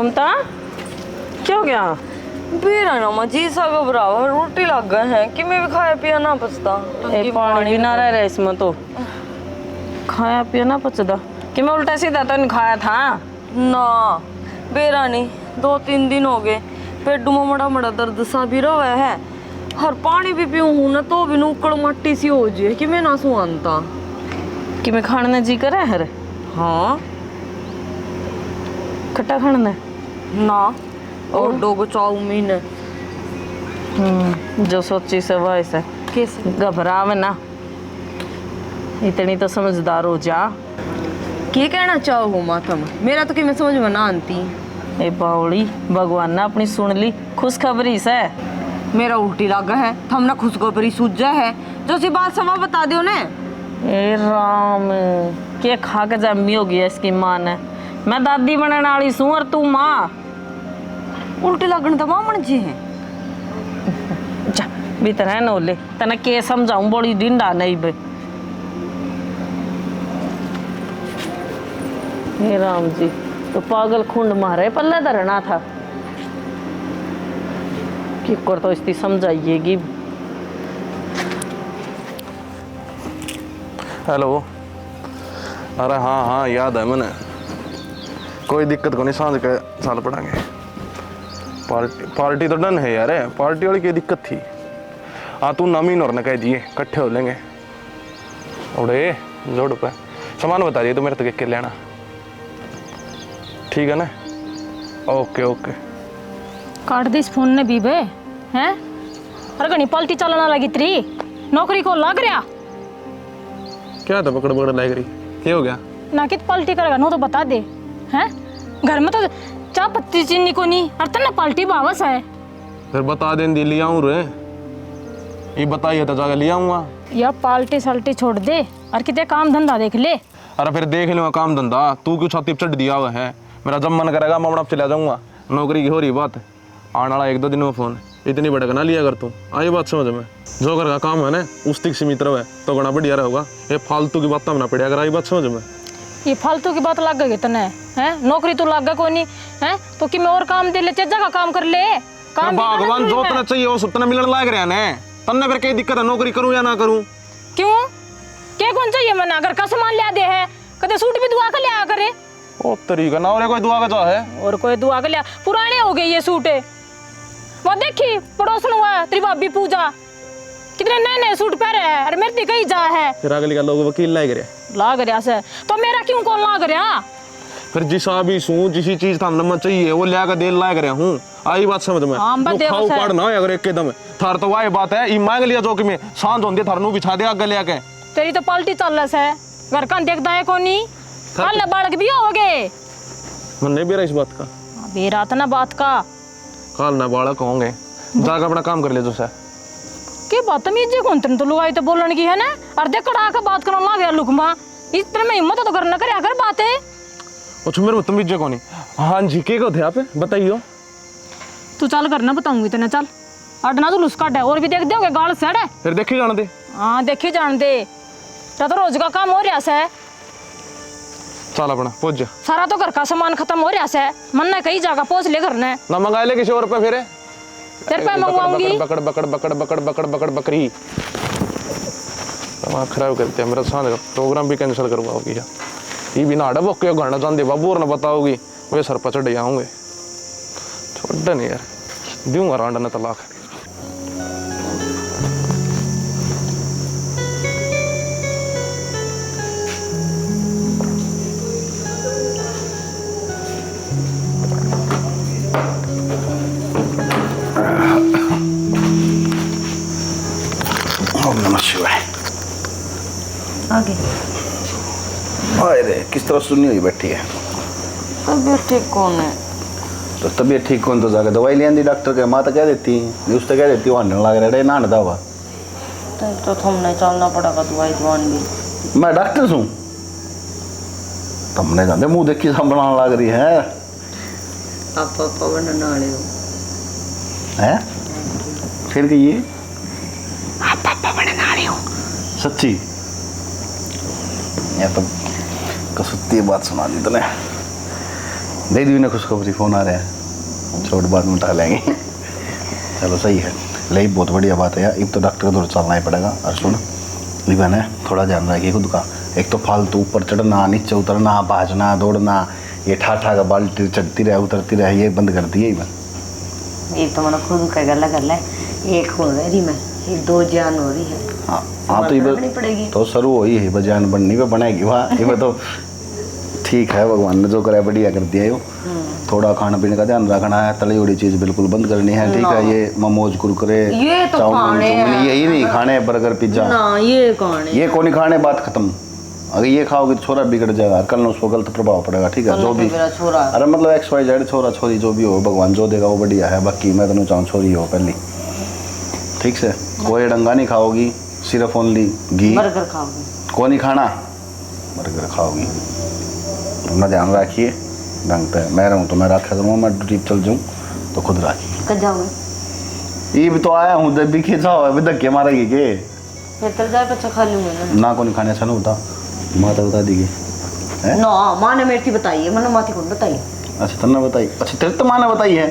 ममता क्या हो गया? बेरा ना मजी सा घबरावा रोटी लग गए हैं कि मैं भी खाया पिया ना पचता। पानी भी ना रह इसमें तो खाया पिया ना पचदा कि मैं उल्टा सीधा तो नहीं खाया था ना। बेरा नहीं 2-3 दिन हो गए पेट में बड़ा बड़ा दर्द सा भी रहा है। हर पानी भी पीऊँ हूँ ना तो भी नुक्कड़ मट्टी सी हो जाए कि मैं ना सुनता कि मैं खाने जी करे हर। हाँ खट्टा खाना ना और डोगो चाउमीन जो सोची से वैसे कैसे घबरावे ना, इतनी तो समझदार हो जा। क्या कहना चाहो हो माता में मेरा तो कि मैं समझ में ना आती। ए बावली भगवान ने अपनी सुन ली खुशखबरी से। मेरा उल्टी लगा है थमना खुशखबरी सूझा है जो सी बात समा बता दो ने। ए राम के खा के जम्मी होगी है इसकी माँ ने। मैं दादी बनने वाली सूं और तू माँ। उल्टी लगने तो मामन जी हैं। जा भीतर है नोले तना के समझाऊं बड़ी डिंडा नहीं बे। हे राम जी तो पागल खुंड मारे पल्ले धरना था कि कर तो इसकी समझाइएगी। हेलो। अरे हाँ याद है मैंने। कोई दिक्कत को नहीं, सांझ के साल पढ़ाएंगे। पार्टी तो डन है यार। पार्टी वाली की दिक्कत थी। हाँ तू नमीन और न कह दिए इकट्ठे हो लेंगे। उड़े जोड़ पे सामान बता दिए तो मेरे तक के लेना ठीक है ना। ओके ओके काट दिस फोन ने भी बे हैं। अरे घनी पलटी चलना लगी तेरी नौकरी को लग रहा क्या था पकड़ पकड़ लग रही क्या हो गया ना कि पलटी करेगा नो तो बता दे हैं। घर में तो चाय पत्ती चीनी को नहीं और तन्ना पलटी बावस है। फिर बता दें दी लिया हूँ रे। ये बताइए तो जाकर लिया आऊँगा। या पाल्टी सल्टी छोड़ दे और कितने काम धंधा देख ले। अरे फिर देख लूँगा काम धंधा। तू क्यों छाती पर चढ़ दिया हुआ है। मेरा जब मन करेगा मैं अपना चला जाऊँगा। नौकरी की हो रही बात आने वाला 1-2 दिन में फ़ोन इतनी भड़क ना लिया कर तू। आई बात समझ में जो घर का काम है ना उस तक सीमित रहे तो घना बढ़िया रहेगा। ये फालतू की बात ना पड़े अगर आई बात समझ में। ये फालतू की बात लग गई तने हैं। नौकरी तो लग गई कोनी है तो कि मैं और काम दे ले चेजा का काम कर ले। काम भगवान जो तना चाहिए वो सुतना मिलन लाग रहा है तन्ने फिर कई दिक्कत है नौकरी करूँ या ना करूँ। क्यों क्या कौन चाहिए मैंने अगर का सामान लिया दे है कदे सूट भी दुआ कर लिया करे। ओ तरीका ना और कोई दुआ का चाह है और कोई दुआ कर लिया पुराने हो गए ये सूट। वो देखी पड़ोसन हुआ तेरी भाभी पूजा कितने नए नए सूट पहने हैं और मेरे कहीं जा है। फिर अगली का लोग वकील लाग रहा से तो मेरा क्यों कौन लाग रहा। फिर जिसा भी सूं जिसी चीज था नमन चाहिए वो लिया कर दे लाग रहा हूँ। आई बात समझ में। खाओ पढ़ना हो अगर एक दम थार तो वाह बात है। ई मांग लिया जो कि मैं सांझ होंगे थारनू बिछा दे आगे लेके। तेरी तो पलटी चल रहा है घर का देखता है कोनी कल बालक भी हो गए। मन नहीं बेरा इस बात का बेरात ना बात का काल ना बालक होंगे जाकर अपना काम कर ले जो सर के बदतमीज जी कौन तो लुगाई तो बोलने की है ना। और देख कड़ा का बात करने लग गया लुकमा इस तरह में हिम्मत तो करना करे अगर बात है अच्छा मेरे बदतमीज जी कौन। हाँ जी के को थे आप बताइयो। तू चल करना बताऊंगी तेने चल अडना तो लुस्का है और भी देख दोगे गाल सड़ है। फिर देखी जान दे। हाँ देखी जान दे तो रोज का काम हो रहा है। चल अपना पहुंच जा। सारा तो घर का सामान खत्म हो रहा है मन ने कई जगह पहुंच ले करना है ना मंगा ले किसी और पे फिर तेरे पे मंगवाऊंगी। बकड़ बकड़ बकड़ बकड़ बकड़ बकड़ बकरी दिमाग खराब करते हैं मेरा। सांझ का प्रोग्राम भी कैंसिल करवाओगी ये भी ना अड़ा बक्के घरना चाहते बाबू और ना बताओगी वे सर पर चढ़ जाऊंगे। छोड़ नहीं यार दूंगा रांडा ने तलाक। ओम नमः शिवाय। आगे अरे किस तरह सुनी हुई बैठी है। तबीयत ठीक कौन है। तो तबीयत ठीक कौन तो जाकर दवाई ले आंदी डॉक्टर के। माँ तो कह देती है उस तो कह देती हूँ लग रहा है नहाने दवा तो तुमने चलना पड़ेगा दवाई दवान भी। मैं डॉक्टर हूँ तुमने जाने मुँह देखी सब बनाने लग रही है। आप पापा बनने वाले हो हैं फिर कहिए आप पापा बनने वाले हो सच्ची। ये तो कसुत्ती बात सुना दी तूने। दे दी ना खुशखबरी, फ़ोन आ रहा है, छोट बात में उठा लेंगे। चलो सही है, ले बहुत बढ़िया बात है यार। अब तो डॉक्टर को चलना ही पड़ेगा। और सुन इवन है, थोड़ा ध्यान रखिए खुद का। एक तो फालतू ऊपर चढ़ना, नीचे उतरना, भाजना, दौड़ना, ये ठाठा का बाल्टी चढ़ती रहे उतरती रहे, ये बंद कर दिए इवन। ये तो मैंने खुद का गला कर ला, एक हो रही मैं, ये 2 जान हो रही है। हाँ हाँ, तो ये पड़ेगी तो शुरू हो ही है, बजान बननी पे बनेगी वहाँ। ये तो ठीक है, भगवान ने जो करा बढ़िया कर दिया। यो थोड़ा खाने पीने का ध्यान रखना है, तली हुई चीज़ बिल्कुल बंद करनी है, ठीक है। ये मोमोज कुरकुरे ये तो चाउमीन खाने हैं। यही नहीं खाने, बर्गर पिज्जा ना ये कौन है? ये कौन खाने, बात खत्म। अगर ये खाओगे तो छोरा बिगड़ जाएगा, कल ना उसको गलत प्रभाव पड़ेगा, ठीक है। जो भी मेरा छोरा, अरे मतलब XYZ छोरा छोरी जो भी हो, भगवान जो देगा वो बढ़िया है। बाकी मैं तो चाहूँ छोरी हो पहली, ठीक से। कोई डंगा नहीं खाओगी, सिर्फ ओनली घी। बर्गर खाओगे? कौन नहीं खाना, बर्गर खाओगी। अपना ध्यान रखिए ढंग पे। मैं रहूँ तो मैं रखा करूँगा, मैं ड्यूटी चल जाऊँ तो खुद रखिए। कब जाओगे? ये भी तो आया हूँ, जब भी खींचा हुआ है, धक्के मारेगी के फिर चल जाए, बच्चा खा लूँगा ना। कौन खाने ऐसा ना होता, माता बता दीजिए है ना। माँ ने मेरे की बताई है, मैंने माथी कौन बताई? अच्छा तन्ना बताई, अच्छा तेरे तो माँ ने बताई है।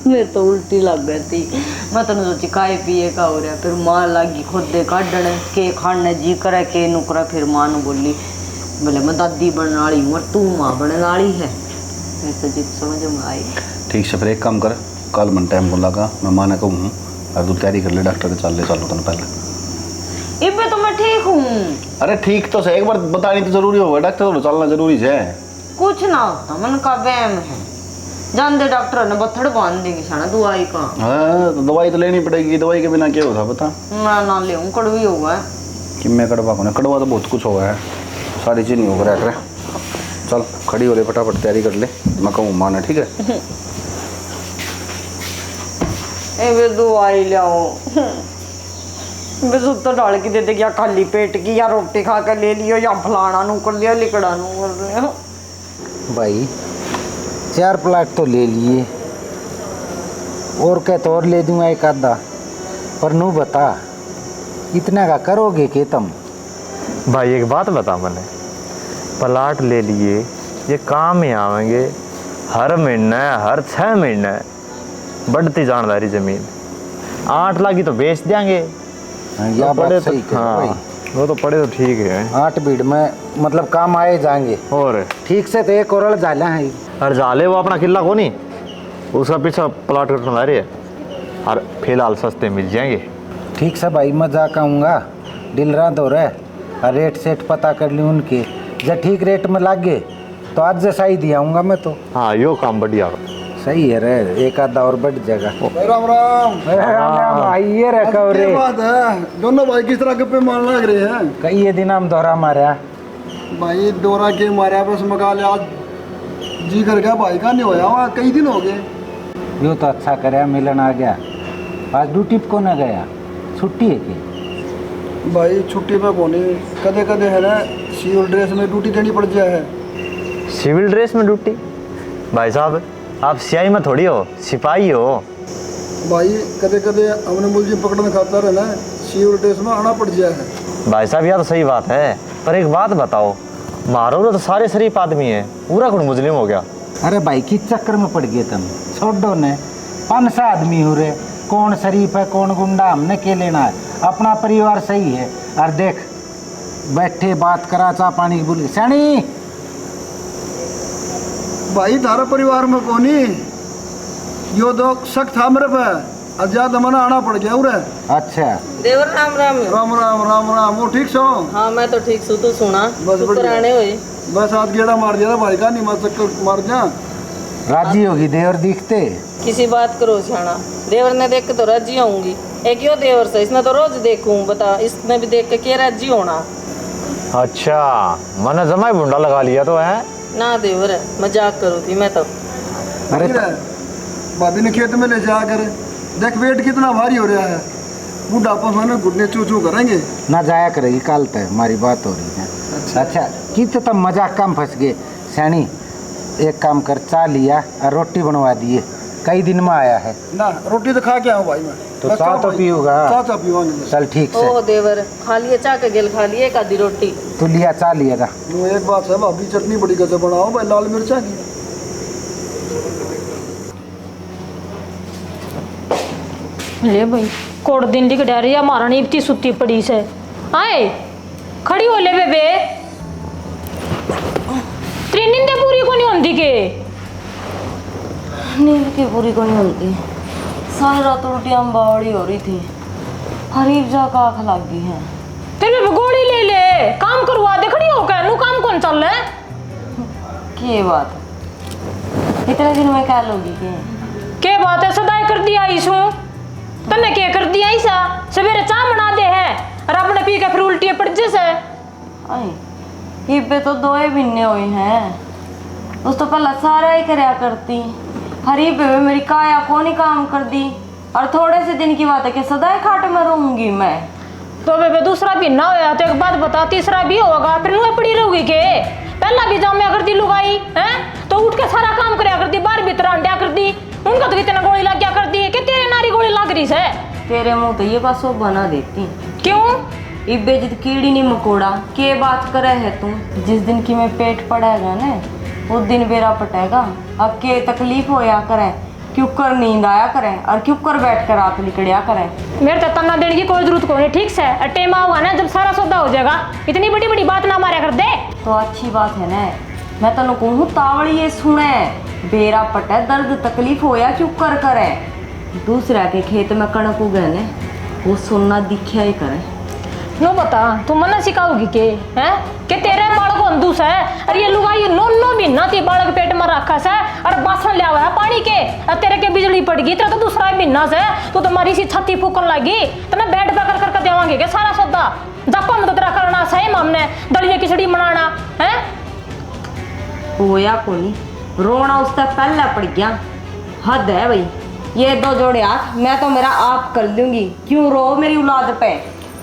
मेरे तो उल्टी लग गई थी। मैं तो सोची खाए पिए का हो रहा, फिर माँ लगी खुद दे काटने के खाने जी करे के नुकरा। फिर माँ ने बोली बोले मैं दादी बनने वाली हूँ और तू माँ बनने वाली है। मेरे तो जित समझ में आई। ठीक से, फिर एक काम कर, कल मन टाइम को लगा, मैं माँ ने कहूँ और तू तैयारी कर ले, डॉक्टर के चल ले चलो तुम पहले। इबे तो मैं ठीक हूँ। अरे ठीक तो से, एक बार बतानी तो जरूरी होगा, डॉक्टर को चलना जरूरी है। कुछ ना होता, मन का वहम है। जान दे डॉक्टर ने बत्थड़ बांध देगी साना दवाई का। हाँ तो दवाई तो लेनी पड़ेगी, दवाई के बिना क्या होता बता। मैं ना ले कड़वी हुआ है कि मैं कड़वा को ना, कड़वा तो बहुत कुछ हुआ है, सारी चीज़ नहीं होगा रह। चल खड़ी हो ले, फटाफट तैयारी कर ले, मैं कहूँ माँ ने, ठीक है। ए दवाई लाओ, बस तो डाल के दे दे, या खाली पेट की, या रोटी खा कर ले लियो, या फलाना नू कर लिया, लिकड़ा नू कर लिया। भाई 4 प्लाट तो ले लिए, और क्या तो और ले दूंगा एक आधा, पर नू बता इतना का करोगे के तुम? भाई एक बात बता, मैंने प्लाट ले लिए, ये काम में आवेंगे हर महीने, हर 6 महीने बढ़ती जानदारी ज़मीन। 8 लाख की तो बेच देंगे। या पड़े बात तो, सही कह हाँ भाई, वो तो पड़े तो ठीक है। 8 भीड़ में मतलब काम आए जाएंगे और ठीक से। तो एक और झाला है, और जाले वो अपना किला को नहीं, उसका पीछा प्लाट कटने ला रही है, और फिलहाल सस्ते मिल जाएंगे। ठीक से भाई, मैं जा कहूँगा डीलरा दो रहे, और रेट सेट पता कर ली उनके, जब ठीक रेट में लागे तो आज जैसा ही दियाऊँगा मैं तो। हाँ यो काम बढ़िया हो। सही है रे, एक आधा और बढ़ जाएगा। राम राम। राम राम, आइए रे कवरे। क्या बात है, दोनों भाई किस तरह गप्पे मारने लग रहे हैं? कई ये दिन हम दोहरा मारा भाई डोरा के मारा बस मका ले, आज जी कर गया भाई का नहीं होया हुआ, कई दिन हो गए। यो तो अच्छा करे मिलन आ गया। आज ड्यूटी पे कौन गया, छुट्टी है कि? भाई छुट्टी पे कोनी, कदे कदे है ना सिविल ड्रेस में ड्यूटी देनी पड़ जाए है। सिविल ड्रेस में ड्यूटी? भाई साहब आप सियाही में थोड़ी हो, सिपाही हो। भाई कदे कदे हमने मुलजिम पकड़ने खाता रहे ना, सिविल ड्रेस में आना पड़ जाए है। भाई साहब यह तो सही बात है, पर एक बात बताओ, मारो तो सारे शरीफ आदमी है, पूरा कुछ मुस्लिम हो गया। अरे भाई किस चक्कर में पड़ गए तुम? छोड़ दो ने, 5 आदमी हो रहे, कौन शरीफ है कौन गुंडा, हमने क्या लेना है, अपना परिवार सही है। और देख बैठे बात करा, चाह पानी की बोली सैनी। भाई तारा परिवार में कोनी, यो दो शक था मेरे पे, आजाद मना आना पड़ गया उरे। अच्छा देवर राम राम। राम राम राम राम। वो ठीक सो? हाँ मैं तो ठीक सू, तू सुना? बस तू बढ़िया। कराने हुए बस आज गेड़ा मार दिया था भाई का, नहीं मार चक्कर मार जा। राजी होगी देवर दिखते? किसी बात करो सियाना, देवर ने देख के तो राजी होंगी। एक यो देवर से, इसने तो रोज देखूं, बता इसने भी देख के क्या राजी होना? अच्छा मैंने जमाई भुंडा लगा लिया तो है ना देवर है, मजाक करो थी मैं तो। अरे भाभी ने खेत में ले जाकर देख वेट कितना भारी हो रहा है, बुढ़ापा में घुटने चू चू करेंगे। ना जाया करेगी कल तक, हमारी बात हो रही है। अच्छा कित तब मजाक कम फंस गए सैनी। एक काम कर, चाह लिया और रोटी बनवा दिए, कई दिन में आया है ना। रोटी तो खा के आऊँ भाई मैं, तो बस चाह खाओ तो भाई। पीऊंगा। चाह पीवांगे। चल ठीक से, ओ देवर खा लिए चाह के गिल, खा लिए एक आधी रोटी। तू लिया चाह लिया था। वो एक बात है, भाभी चटनी बड़ी गजब बनाओ भाई, लाल मिर्चा की। ले भाई कोड दिन लिख डायरी हमारा नहीं इतनी सुती पड़ी से आए खड़ी हो ले बेबे तेरी नींद पूरी को नहीं होती के नींद की पूरी को नहीं होती, सारी रात उल्टियाँ बावड़ी हो रही थी, हरीफ जाकर आँख लग गई है। तेरे पे गोली ले ले काम करवा दे खड़ी होकर नू काम कौन चल रहा है की बात इतने दिन में क्या लोगी के बात है सदाई कर दिया ईसू तने क्या कर दिया ईसा सवेरे चाय बना दे है और अपने पी के फिर उल्टी पड़ जैसे आई इबे तो 2 महीने हुए हैं, उस तो पहले सारा ही करया करती, हरीफ बेबे मेरी काया को नहीं काम कर दी, और थोड़े से दिन की बात है कि सदाई खाट में रहूंगी मैं। तो बेबे दूसरा भी ना होया तो एक बात बता तीसरा भी होगा फिर नुए पड़ी रहोगी के पहला भी जामिया कर दी लुगाई है तो उठ के सारा काम करया कर दी बाहर भीतर अंडा कर दी उनका तो कितना गोली लग गया कर दी कि तेरे नारी गोली लग रही है तेरे मुंह तो ये बात सब बना देती क्यों इबे जित कीड़ी नहीं मकोड़ा के बात करे है तू, जिस दिन की मैं पेट पड़ेगा ना उस दिन बेरा पटेगा, अब के तकलीफ होया करे क्यों कर नींद आया करे और क्यों कर बैठ कर रात निकलिया करे। मेरे तो तना देने की कोई जरूरत नहीं ठीक से टेमा हुआ ना जब सारा सौदा हो जाएगा इतनी बड़ी बड़ी बात ना मारा कर दे तो अच्छी बात है ना, मैं तेन कहूँ तावड़ी ये सुने बेरा पटे दर्द तकलीफ होया क्यों कर करे, दूसरा के खेत में कणक उगे ने वो सुनना दिखा ही करे। नो बता तू मना सिखाओगी के हैं कि तेरे बालक अंधुस है और ये लुगाई नो महीना थी बालक पेट में रखा से और बासन लिया हुआ है पानी के और तेरे के बिजली पड़ गई तेरा तो दूसरा महीना से तो तुम्हारी सी छाती फूकन लगी तो ना बेड पे कर देवांगे के सारा सौदा जप्पा में तो तेरा करना सही हमने दलिया खिचड़ी बनाना है होया को नहीं रोना उससे पहले पड़ गया, हद है भाई, ये 2 जोड़े हाथ मैं तो मेरा आप कर लूंगी, क्यों रो मेरी औलाद पे।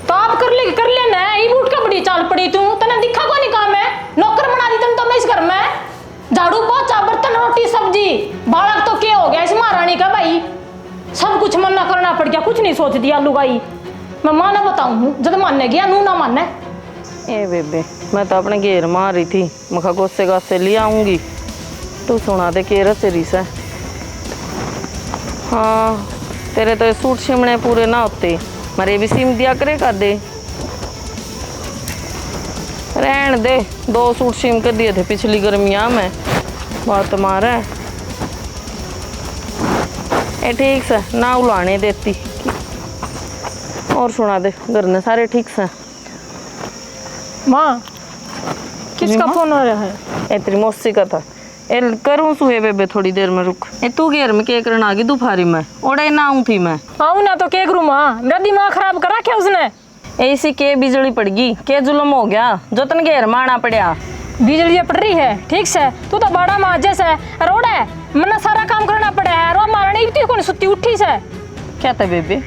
तो आप कर लेना है ये उठ के बड़ी चाल पड़ी तू तने दिखा को नहीं काम है नौकर बना दी तुम तो मैं इस घर में झाड़ू पोछा बर्तन रोटी सब्जी बालक तो क्या हो गया इस महारानी का भाई सब कुछ मना करना पड़ गया कुछ नहीं सोच दिया लुगाई मैं माना बताऊं जब मानने गया नू ना मानने ए बेबे मैं तो अपने घेर मार रही थी मखा गोसे गासे ले आऊंगी तू सुना दे के रसेरी से हाँ तेरे तो सूट शिमने पूरे ना होते मरे भी सिम दिया करे कर दे रहन दे 2 सूट सिम कर दिए थे पिछली गर्मियाँ में बात मारे ए ठीक से ना उलाने देती और सुना दे घर में सारे ठीक से माँ किसका फोन आ रहा है ए तेरी मौसी का था ए करूँ सुहे बेबे थोड़ी देर में रुक ए तू घेर में केक करना गई दोपहरी में ओड़े ना आऊँ थी मैं आऊँ ना तो क्या करूँ माँ मेरा दिमाग खराब करा क्या उसने ऐसी के बिजली पड़ गई के जुलम हो गया जो तन घेर में आना पड़ा बिजली पड़ रही है ठीक से तू तो बड़ा माँ जैसे रोड है मना सारा काम करना पड़ा है रो मारने इतनी कौन सुती उठी से क्या था बेबे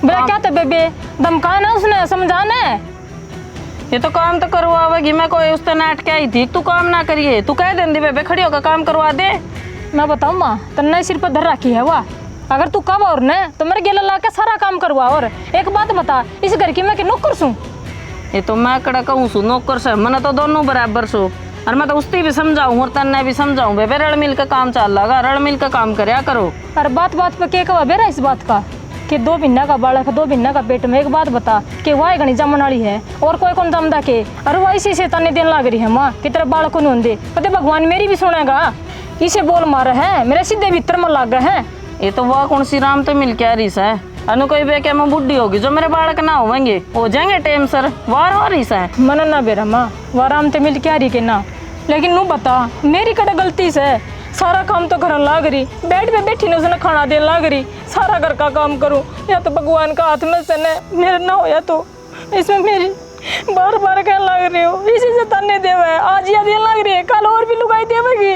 बोला क्या था बेबे धमकाना उसने समझाना है ये तो काम तो करवाएगी मैं कोई उस तरह अटके आई थी तू काम ना करिए तू कह देंदी बेबे खड़ी होकर काम करवा दे मैं बताऊँ माँ तन्ने सिर पर धर रखी है वाह अगर तू कब और ने तो मेरे गेला ला के सारा काम करवा और एक बात बता इस घर की मैं कि नौकर सूं ये तो मैं कड़ा कहूँ सू नौकर से मैंने तो दोनों बराबर सो और मैं तो उसकी भी समझाऊँ और तन्ने भी समझाऊँ बेबे रल मिल का काम चल लगा रल मिल का काम करया करो और बात बात पे क्या कहा बेरा इस बात का कि 2 महीना का बालक 2 महीना का पेट में एक बात बता कि वाह घनी जमन वाली है और कोई कौन जमदा के और वो इसी से तन्ने देने लग रही है माँ कि तेरा बालक नहीं होंगे पता भगवान मेरी भी सुनेगा इसे बोल मार है मेरे सीधे भीतर में लग गए हैं ये तो वह कौन सी राम तो मिल के आ रही है अनु कोई बे क्या मैं बुढ़ी होगी जो मेरे बालक ना होंगे हो जाएंगे टाइम सर वार हो रही है मन ना बेरा माँ वो आराम ते मिल के आ रही के ना लेकिन नू बता मेरी कड़ा गलती से सारा काम तो घर लाग रही बेड पे बैठी ने उसने खाना देने लाग रही सारा घर का काम करूं या तो भगवान का हाथ में से न मेरा ना हो या तो इसमें मेरी बार बार कहने लग रही हो इसी से तन्ने देवे आज या देने लग रही है कल और भी लुगाई देवेगी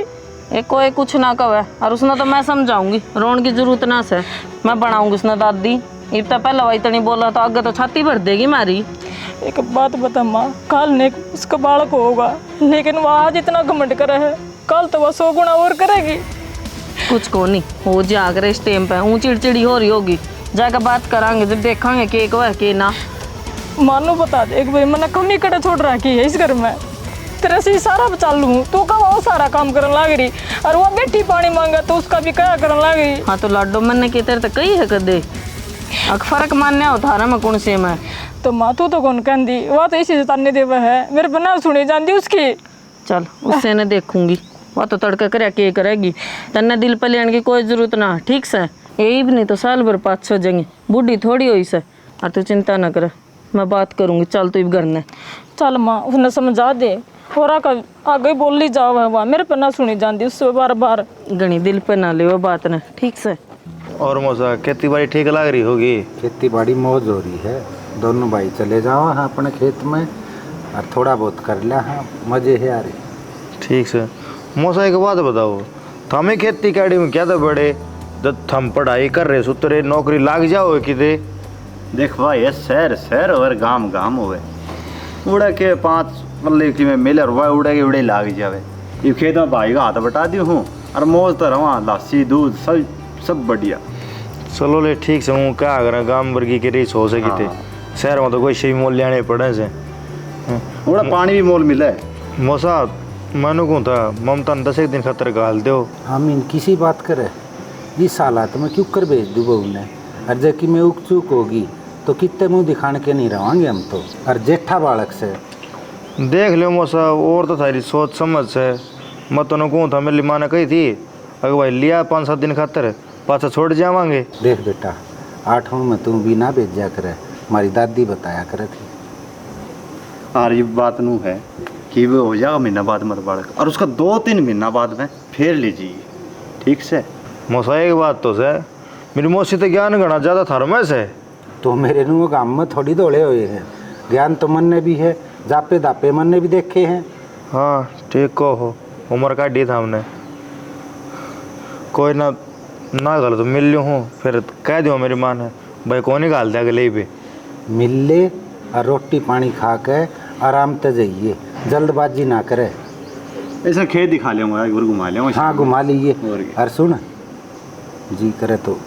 ये कोई कुछ ना कहे और उसने तो मैं समझाऊंगी रोन की जरूरत ना से मैं बनाऊंगी उसने दादी इब तो पहला वही तो नहीं बोला तो आगे तो छाती भर देगी मारी एक बात बता माँ कल ने उसका बालक होगा लेकिन वो आज इतना घमंड करे है कल तो वो 100 गुना और करेगी कुछ को नहीं हो जाकर इस टाइम पे ऊँ चिड़चिड़ी हो रही होगी जाकर बात करांगे जब देखेंगे केक वह के ना मानो बता दे एक भाई मैंने कमी कटे छोड़ रखी है इस घर में तेरे से सारा चालू हूँ तू का वो सारा काम करने लग रही और वो बेटी पानी मांगा तो उसका भी क्या करने लग रही हाँ तो लाडो मन ने तेरे तो कही है कदे अक फर्क मानने होता रहा मैं कौन से मैं तो माँ तू तो कौन कहती वह तो इसी से ताने देवा है मेरे बना सुनी जाती उसकी। चल उससे न देखूंगी, वह तो तड़का करे के करेगी। तन्ने दिल पे लेने की कोई जरूरत ना, ठीक से यही भी नहीं तो साल भर 5 हो जाएंगे, बूढ़ी थोड़ी हुई से। और तू चिंता न कर, मैं बात करूंगी। चल तू घर ने चल माँ उसने समझा दे और आगे बोल ली जाओ है वहाँ मेरे पर ना सुनी जाती उससे बार बार। गणी दिल पे ना ले वो बात न, ठीक से। और मौसा खेती बाड़ी ठीक लग रही होगी? खेती बाड़ी मौज हो रही है, दोनों भाई चले जाओ हाँ अपने खेत में और थोड़ा बहुत कर लिया हाँ, मजे है यार। ठीक से। मौसा एक बात बताओ, हमें खेती काड़ी में क्या था बड़े, जब हम पढ़ाई कर रहे सुतरे नौकरी लाग जाओ किते। देख भाई ये शहर शहर और गांव गांव होवे, उड़ा के 5 मल्ले की में मिले और वह उड़े के उड़े लाग जावे। ये खेत में भाई का हाथ बटा दी हूँ और मौज तो रहा, लस्सी दूध सब बढ़िया। चलो ले ठीक से, हूँ क्या करें गांव वर्गी के रीच हो सकी थे, शहर में तो कोई सही मोल लेने पड़े से। उड़ा पानी भी मोल मिले। मौसा मानो को था ममता ने 10 दिन खतर गाल दो। हम इन किसी बात करे इस हालात में क्यों कर भेज दूँ बहू ने, और जबकि मैं उक चूक होगी तो कितने मुँह दिखाने के नहीं रहेंगे हम तो, और जेठा बालक से। देख लो मौसा और तो थारी सोच समझ से, मैं तो कहूँ था मेरी माँ ने कही थी अगर भाई लिया 5-7 दिन खातर पाछा छोड़ जावांगे। देख बेटा 8 में तू भी ना भेजा करे, हमारी दादी बताया करे थी। और ये बात नू है कि वो हो जाएगा महीना बाद मत बालक, और उसका 2-3 महीना बाद में फिर लीजिए, ठीक से। मौसा एक बात तो से, मेरी मौसी तो ज्ञान गणा ज़्यादा थार में से। तो मेरे नु गाँव में थोड़ी दौड़े हुए हैं, ज्ञान तो मन ने भी है, जापे दापे मन ने भी देखे हैं। हाँ ठीक को हो, उम्र काटी था हमने, कोई ना गलत मिल लियो हूँ फिर कह दियो मेरी माँ ने भाई कौन ही गाल दिया गले पे। मिल ले और रोटी पानी खा के आराम से जाइए, जल्दबाजी ना करे। ऐसा खेत दिखा लिया एक बार घुमा लिया। हाँ घुमा लीजिए। और सुन जी करे तो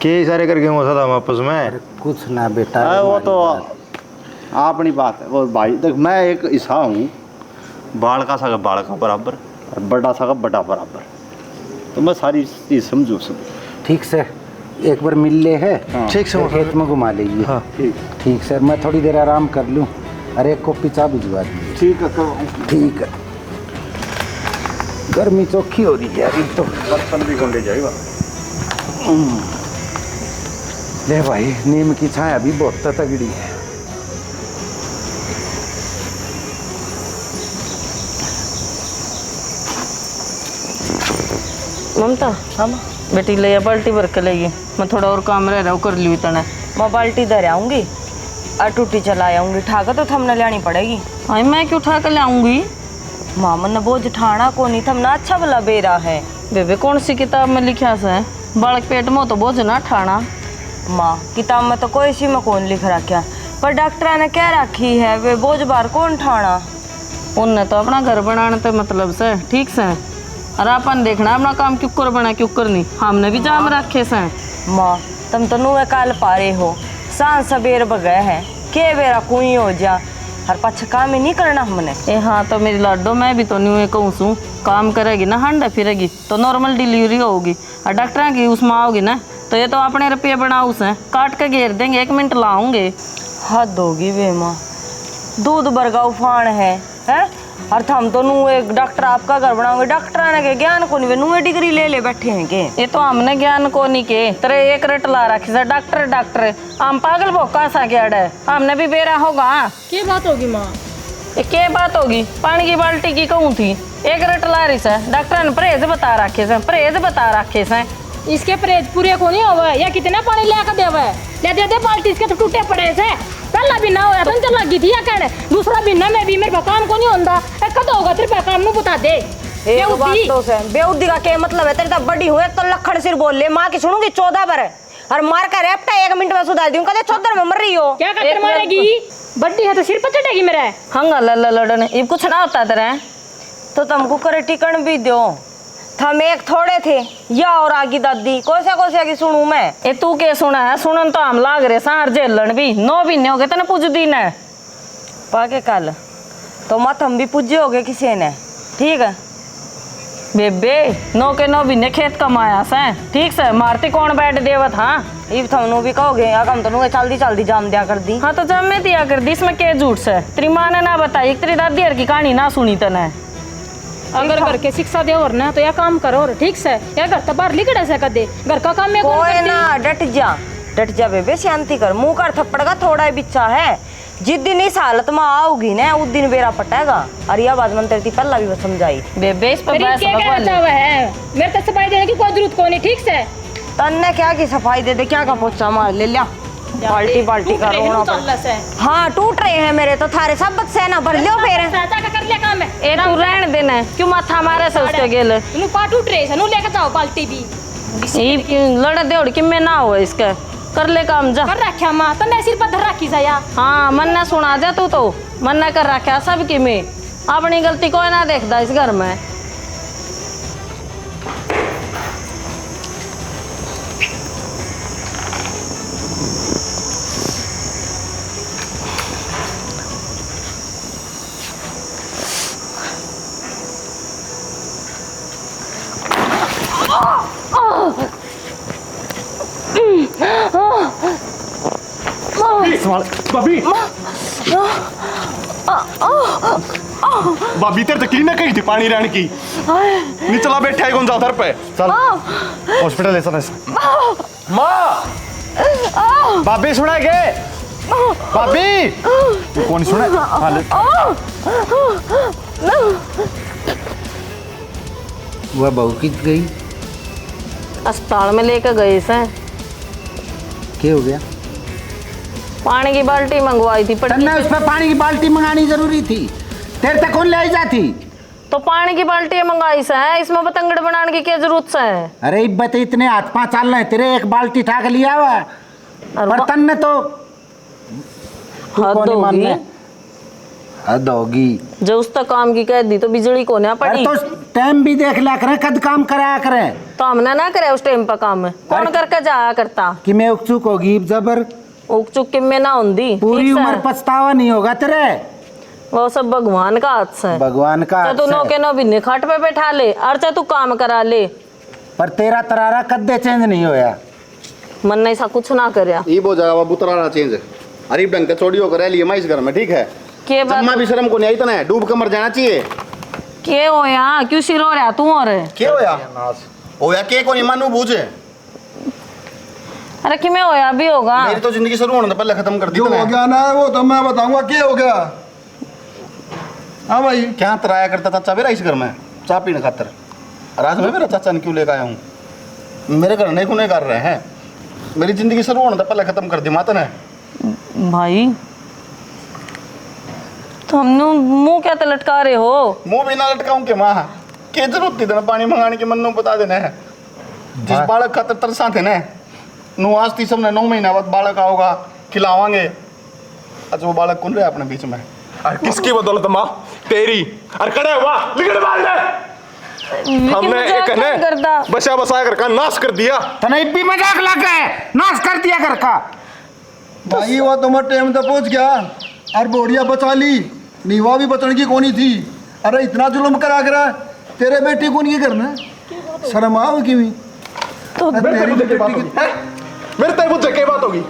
के इशारे करके मौसा था वापस में। अरे कुछ ना बेटा, वो तो अपनी बात है। वो भाई देख मैं एक ईसा हूँ, बालका सा का बालका बराबर और बड़ा सा का बड़ा बराबर, तो मैं सारी चीज़ समझू सब। ठीक से एक बार मिल ले है। हाँ। ठीक से खेत में घुमा लीजिए। हाँ ठीक सर, मैं थोड़ी देर आराम कर लूँ। अरे एक कॉपी चाय भिजवा दीजिए। ठीक है ठीक है। गर्मी चौखी हो रही है अभी तो। बर्तन भी गोंडे जाएगा। ले भाई नीम की छाया अभी बहुत तगड़ी है। ममता हम बेटी ले बाल्टी भर के लेगी, मैं थोड़ा और काम रह रहा हूँ कर ली इतना। मैं बाल्टी धर आऊँगी और टूटी चला आऊँगी, ठाकर तो थमने लानी पड़ेगी। आई मैं क्यों उठा कर ले आऊँगी? मामन ने बोझ ठाना को नहीं, थमना अच्छा भला बेरा है। बेबे कौन सी किताब में लिखा से बालक पेट में तो बोझ ना ठाना। माँ किताब में तो कोई सी में कौन लिख रखा, पर डॉक्टर ने क्या रखी है वे बोझ बार कौन ठाना। उनने तो अपना घर बनाने ते मतलब से, ठीक से। और अपन देखना अपना काम क्यों कर बना क्यों कर नहीं, हमने भी जाम रखे से। माँ तुम तो नुए काल पारे हो, सांझ सबेर बगै है के बेरा कुई हो जा, हर पाछ काम ही नहीं करना हमने। ए हाँ तो मेरी लाडो मैं भी तो न्यू कहूँ सू, काम करेगी ना हंडे फिरेगी तो नॉर्मल डिलीवरी होगी, और डॉक्टर की उसमें आओगी ना तो ये तो अपने रुपये बनाऊ से काट के घेर देंगे, 1 मिनट लाऊंगे। हद होगी वे माँ, दूध बरगा उफान है और हम तो नु एक डॉक्टर आपका घर बनाओगे, डॉक्टर ने के ज्ञान को नहीं, नुए डिग्री ले ले बैठे हैं के। ये तो हमने ज्ञान को नहीं के तेरे 1 रट ला रखी से डॉक्टर हम पागल भोका सा गया है, हमने भी बेरा होगा। क्या बात होगी माँ? ये क्या बात होगी, पानी की बाल्टी की कहूँ थी 1 रट ला रही से, डॉक्टर ने परहेज बता रखे से। इसके परहेज पूरे को नहीं होगा या कितना पानी लेकर देवे ले दे बाल्टी इसके तो टूटे पड़े से। पहला भी ना होया तो चल लगी थी या कहने दूसरा भी ना, मैं भी मेरे काम को नहीं होता कद होगा तेरे काम में बता दे। एक बात तो से बेउद्दी का क्या मतलब है, तेरी तो बड़ी हुए तो लखड़ सिर बोल ले, माँ की सुनूंगी 14 बार और मार कर रेपटा 1 मिनट में सुधार दूं, कदे 14 में मर रही हो। क्या कर मारेगी, बड्डी है तो सिर पर चढ़ेगी मेरे। हंगा लड़ने ये कुछ ना होता तेरे, तो तुमको करे टिकन भी दो, थम एक थोड़े थे या और आगी दादी कोसा की सुनू मैं। ये तू के सुना है, सुनन तो हम लाग रहे सार जेलन भी 9 महीने हो गए तेने पूछ दी ने पाके कल तो मत हम भी पूजे हो गए किसी ने, ठीक है बेबे नो के नो भी ने खेत कमाया से ठीक से मारती कौन बैठ देवत हाँ इब थमनु भी कहोगे या कम तनु चलदी चलदी जाम दिया कर दी। हाँ तो जब मैं दिया कर दी इसमें क्या झूठ से तेरी माँ ने ना बताई तेरी दादी हर की कहानी ना सुनी तने। अगर घर के शिक्षा दे और ना तो या काम करो और ठीक से या घर तो बाहर लिखड़ा से कर दे घर का काम मैं कौन कोई करती? ना डट जा बेबे, शांति कर, मुंह कर थप्पड़ का थोड़ा ही बिच्छा है। जिस दिन इस हालत में आओगी ना उस दिन बेरा पटेगा। और यह बात मन तेरी पहला भी समझाई। बेबे इस पर मेरी बहस क्या मत कहना कर। चाहवा है मेरे तो सफाई देने की कोई जरूरत को नहीं ठीक से। तन्ने क्या की सफाई दे दे, क्या का पोछा मार ले लिया बाल्टी बाल्टी का रोना पर। हाँ टूट रहे हैं मेरे तो थारे सब से ना भर लियो फिर कर लिया काम है ए तू रहने देना क्यों माथा मारे से उसके गेले नु पा टूट रहे नु लेके जाओ बाल्टी भी ये लड़ दे कि मैं ना हो इसका कर ले काम जा कर रखा मां तो मैं सिर पर धर रखी जाया। हाँ मन ने सुना जा तू तो मन ने कर रखा सब की मैं अपनी गलती कोई ना देखता इस घर में। भाभी भाभी तेरे तक ना कही थी पानी रहने की नहीं चला बैठा है कौन सा उधर पे चल हॉस्पिटल ले चल माँ भाभी सुना के भाभी तू कौन सुने? हाँ ले। वह बहू की गई अस्पताल में लेकर गए से क्या हो गया? पानी की बाल्टी मंगवाई थी पर तन्ने उस पर पानी की बाल्टी मंगानी जरूरी थी। तेरे तक कौन ले आई जाती? तो पानी की बाल्टी मंगाई से है इसमें पतंगड़ बनाने की क्या जरूरत से है। अरे इब्बत इतने हाथ पाँव चल रहे तेरे एक बाल्टी ठाक लिया हुआ पर तन्ने तो तू हद कौन ही मान होगी। ले? हद होगी। जो उस तक काम की कह दी तो बिजली को ना अरे पड़ी तो टाइम भी देख लिया करें कद काम कराया करें तो हमने ना करे उस टाइम पर काम कौन करके जाया करता कि मैं उकचुक होगी जबर उक चुक के में ना होंदी पूरी ठीक से? उम्र पछतावा नहीं होगा तेरे। वो सब भगवान का हाथ से है। भगवान का चाहे तू हाथ नो से। के नो भी खाट पे बैठा ले और चाहे तू काम करा ले पर तेरा तरारा कद्दे चेंज नहीं होया। मन ने ऐसा कुछ ना करया ये हो जाएगा बाबू तराना चेंज। अरे ढंग के छोड़ी होकर रह लिए मैं इस घर में ठीक है। के जम्मा बात भी शर्म को नहीं आई तना डूब कर मर जाना चाहिए। के हो यहाँ क्यों सिर हो रहा तू और क्या होया? होया के को नहीं मानू बूझे। अरे कि मैं होया भी होगा मेरी तो जिंदगी शुरू होने से पहले खत्म कर दी जो हो तूने। गया ना वो तो मैं बताऊंगा क्या हो गया। हाँ भाई क्या तराया करता था चाबेरा इस घर में चाय पीने खातर। रात में मेरा चाचा ने क्यों लेकर आया हूँ? मेरे घर नहीं खुने कर रहे हैं। मेरी जिंदगी शुरू होने से पहले खत्म कर दी माता ने। भाई तो हमने मुंह क्या लटका रहे हो। मुंह भी ना लटकाऊं के माँ के जरूरत थी तेना पानी मंगाने की मन नु बता देना है। जिस बालक खातर तरसा थे ना नु आज ती सबने 9 महीना बाद बालक आओगा खिलावांगे। आज वो बालक कौन रहे अपने बीच में? अरे किसकी बदौलत माँ तेरी? अरे कड़े वाह लिगड़ मार दे। हमने एक ने बचा बसाया घर का नाश कर दिया। तने भी मजाक लग गए नाश कर दिया घर का। भाई वो तो मैं टाइम तक पहुंच गया और बोरिया बचा ली नीवा भी बचने की कोनी थी। अरे इतना जुल्म करा करा तेरे बेटी को नहीं करना शर्म आओ की भी तो तेरी बेटी की मेरे तेरे मुझे क्या बात होगी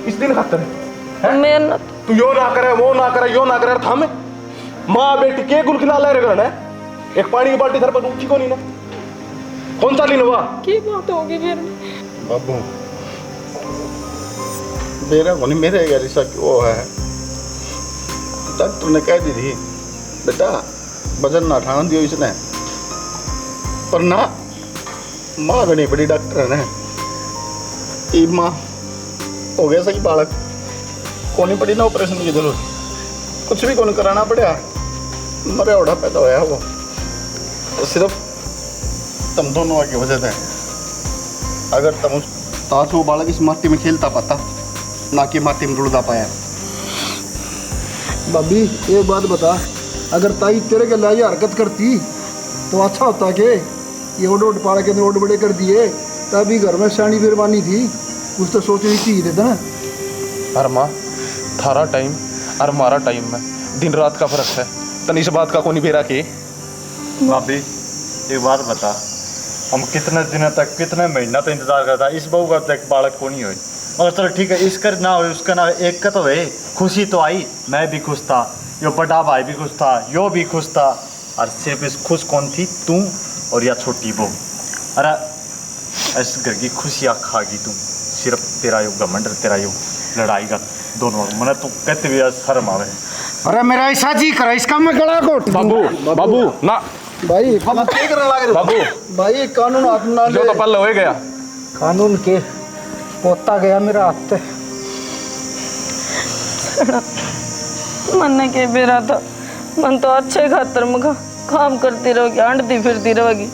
इस दिन खातर मैं तू यो ना करे वो ना करे यो ना करे थामे माँ बेटी के गुल खिला ले रहे एक पानी की बाल्टी धर पर ऊंची को नहीं ना कौन सा लीन हुआ की बात होगी फिर बाबू मेरा को नहीं मेरे यार ऐसा क्यों है? डॉक्टर ने कह दी थी बेटा वजन ना उठाना दियो इसने पर ना माँ घनी बड़ी डॉक्टर है ई माँ हो गया सही बालक कोनी पड़ी ना ऑपरेशन की जरूरत कुछ भी कौन कराना पड़ा मरे ओढ़ा पैदा होया वो तो सिर्फ तुम दोनों की वजह से। अगर तुम ताश वो बालक इस माटी में खेलता पाता ना कि माटी में रुड़दा पाया। भाभी एक बात बता अगर ताई तेरे के लाइए हरकत करती तो अच्छा होता के ये ओड पाड़ के ओड बड़े कर दिए तभी घर में शानी बेरवानी थी कुछ तो सोचनी चाहिए था ना। अरे माँ थारा टाइम और हमारा टाइम में दिन रात का फर्क है तन इस बात का कौन बेरा के भाभी एक बात बता, हम कितने दिनों तक कितने महीना तो इंतजार करता, इस बहू का तक बालक को नहीं हुई। मगर चलो ठीक है, इसका ना हो उसका ना हो, एक का तो है, खुशी तो आई, मैं भी खुश था, यो बड़ा भाई भी खुश था, यो भी खुश था, और सिर्फ इस खुश कौन थी, तू और या छोटी बहू। अरे इस घर की खुशियाँ खागी तू, सिर्फ तेरा यो घमंड, तेरा यो लड़ाई का दोनों मैंने तो कहते भी शर्म आवे। अरे मेरा ऐसा जी करा इसका मैं गला घोट बाबू बाबू ना भाई हम क्या करने लगे बाबू, भाई कानून हाथ में ना जो ले तो पल हो गया। कानून के पोता गया मेरा हाथ। मन ने के बेरा था, मन तो अच्छे खातर मगा काम करती रहोगी, आंटती फिरती रहोगी,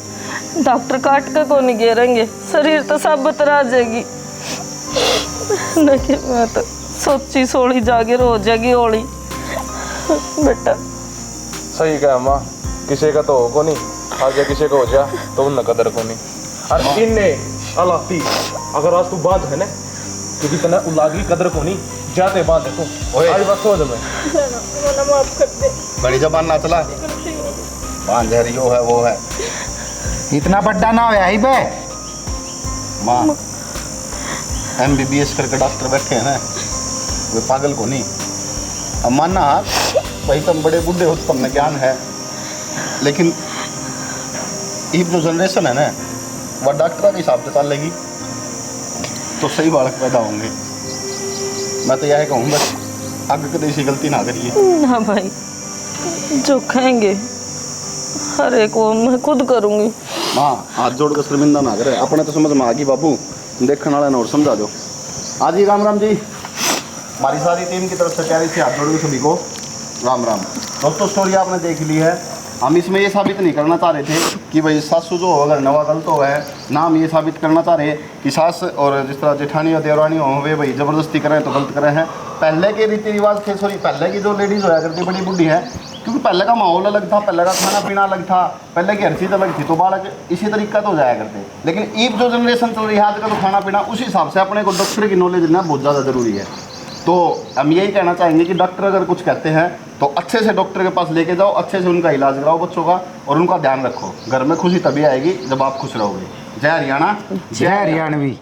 डॉक्टर काट के को नहीं घेरेंगे, शरीर तो सब बतरा जाएगी। नहीं मैं तो सोची सोली जागे हो जाएगी होली बेटा। सही कहा माँ, किसी का तो हो को नहीं, आज या किसी का हो जा तो उन कदर को नहीं। अरे इन्ने अल्लाह पी, अगर आज तू बांध है ना, क्योंकि तना उलागी कदर को नहीं जाते बांध है तू। आज बस सोच में माफ कर दे। बड़ी जबान ना चला, बांध है, यो है वो है। इतना बड्डा ना होया ही बे। माँ MBBS करके डॉक्टर बैठे हैं ना, वे पागल को नहीं। अब मानना भाई तुम बड़े बूढ़े हो तो तुमने ज्ञान है, लेकिन ये जो जनरेशन है ना, वह डॉक्टर के हिसाब से चलेगी तो सही बालक पैदा होंगे। मैं तो यह कहूँ बस आगे कभी ऐसी गलती ना करिए। हाँ भाई, जो खाएंगे हर एक वो मैं खुद करूँगी। माँ हाथ जोड़ कर शर्मिंदा ना करे, अपने तो समझ में आ गई बाबू, देखने वाले ने और समझा दो। हाँ जी राम राम जी, हमारी सारी टीम की तरफ से प्यारी से हाथ जोड़ के सभी को राम राम। दोस्तों स्टोरी आपने देख ली है, हम इसमें ये साबित नहीं करना चाह रहे थे कि भाई सासू जो अगर नवा गलत हो है ना, हम ये साबित करना चाह रहे हैं कि सास और जिस तरह जेठानी और देवरानी हो वे भाई ज़बरदस्ती करें तो गलत करें हैं। पहले के रीति रिवाज थे, सॉरी पहले की जो लेडीज़ होया करती बड़ी बुढ़ी है, क्योंकि पहले का माहौल अलग था, पहले का खाना पीना अलग था, पहले की हर चीज़ अलग थी, तो बालक इसी तरीका तो जाया करते। लेकिन अब जो जनरेशन चल रही है आज का, तो खाना पीना उस हिसाब से अपने को डॉक्टर की नॉलेज लेना बहुत ज़्यादा ज़रूरी है। तो हम यही कहना चाहेंगे कि डॉक्टर अगर कुछ कहते हैं तो अच्छे से डॉक्टर के पास लेके जाओ, अच्छे से उनका इलाज कराओ बच्चों का, और उनका ध्यान रखो। घर में खुशी तभी आएगी जब आप खुश रहोगे। जय हरियाणा, जय हरियाणवी।